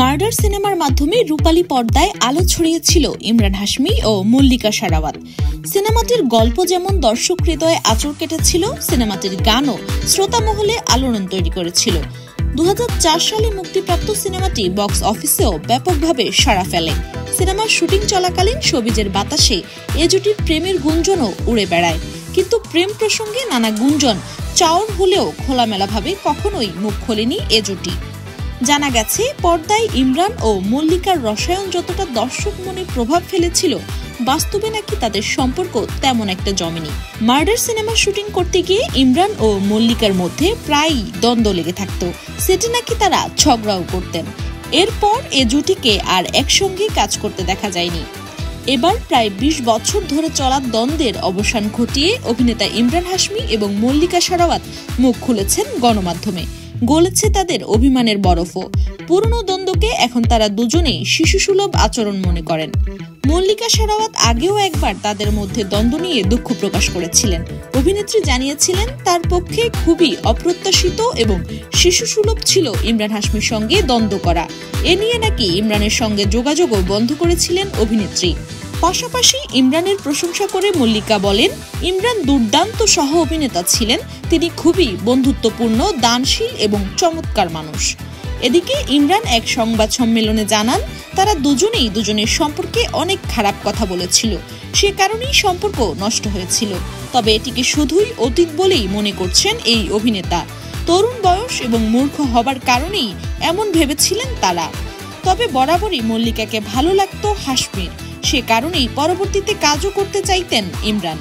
Murder সিনেমার মাধ্যমে রূপালী পর্দায় আলো ছড়িয়েছিল ইমরান হাশমি ও মল্লিকা শেরাওয়াত। সিনেমাটির গল্প যেমন দর্শক হৃদয়ে আঁচড় কেটেছিল, সিনেমাটির গানও শ্রোতা মহলে আলোড়ন তৈরি করেছিল। 2004 সালে মুক্তিপ্রাপ্ত সিনেমাটি বক্স অফিসেও ব্যাপকভাবে সাড়া ফেলে। সিনেমার শুটিং চলাকালীন শোবিজের বাতাসে এ জুটির প্রেমের গুঞ্জনও উড়ে বেড়ায়। কিন্তু প্রেম প্রসঙ্গে নানা গুঞ্জন চাউর হলেও খোলামেলাভাবে কখনোই মুখ খোলেনি এ জুটি। জানা গেছে, পর্দায় ইমরান ও মল্লিকার রসায়ন যতটা দর্শক মনে প্রভাব ফেলেছিল, বাস্তবে নাকি তাদের সম্পর্ক তেমন একটা জমেনি। মার্ডার সিনেমার শুটিং করতে গিয়ে ইমরান ও মল্লিকার মধ্যে প্রায়ই দ্বন্দ্ব লেগে থাকত। সেটি নাকি তারা ঝগড়াও করতেন। এরপর এ জুটিকে আর একসঙ্গে কাজ করতে দেখা যায়নি। এবার প্রায় 20 বছর ধরে চলা দ্বন্দ্বের অবসান ঘটিয়ে অভিনেতা ইমরান হাশমি এবং মল্লিকা শেরাওয়াত মুখ খুলেছেন গণমাধ্যমে। গলেছে তাদের অভিমানের বরফও। পুরনো দ্বন্দ্বকে এখন তারা দুজনেই শিশুসুলভ আচরণ মনে করেন। মল্লিকা শেরাওয়াত আগেও একবার তাদের মধ্যে দ্বন্দ্ব নিয়ে দুঃখ প্রকাশ করেছিলেন। অভিনেত্রী জানিয়েছিলেন, তার পক্ষে খুবই অপ্রত্যাশিত এবং শিশুসুলভ ছিল ইমরান হাশমির সঙ্গে দ্বন্দ্ব করা। এ নিয়ে নাকি ইমরানের সঙ্গে যোগাযোগও বন্ধ করেছিলেন অভিনেত্রী। পাশাপাশি ইমরানের প্রশংসা করে মল্লিকা বলেন, ইমরান দুর্দান্ত সহ অভিনেতা ছিলেন। তিনি খুবই বন্ধুত্বপূর্ণ, দানশীল এবং চমৎকার মানুষ। এদিকে ইমরান এক সংবাদ সম্মেলনে জানান, তারা দুজনেই দুজনের সম্পর্কে অনেক খারাপ কথা বলেছিল। সে কারণেই সম্পর্ক নষ্ট হয়েছিল। তবে এটিকে শুধুই অতীত বলেই মনে করছেন এই অভিনেতা। তরুণ বয়স এবং মূর্খ হবার কারণেই এমন ভেবেছিলেন তারা। তবে বরাবরই মল্লিকাকে ভালো লাগতো হাশমির। সে কারণেই পরবর্তীতে কাজও করতে চাইতেন ইমরান।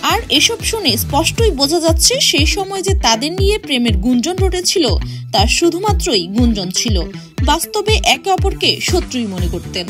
আর এসব শুনে স্পষ্টই বোঝা যাচ্ছে, সেই সময় যে তাদের নিয়ে প্রেমের গুঞ্জন রটেছিল তা শুধুমাত্রই গুঞ্জন ছিল। বাস্তবে একে অপরকে শত্রুই মনে করতেন।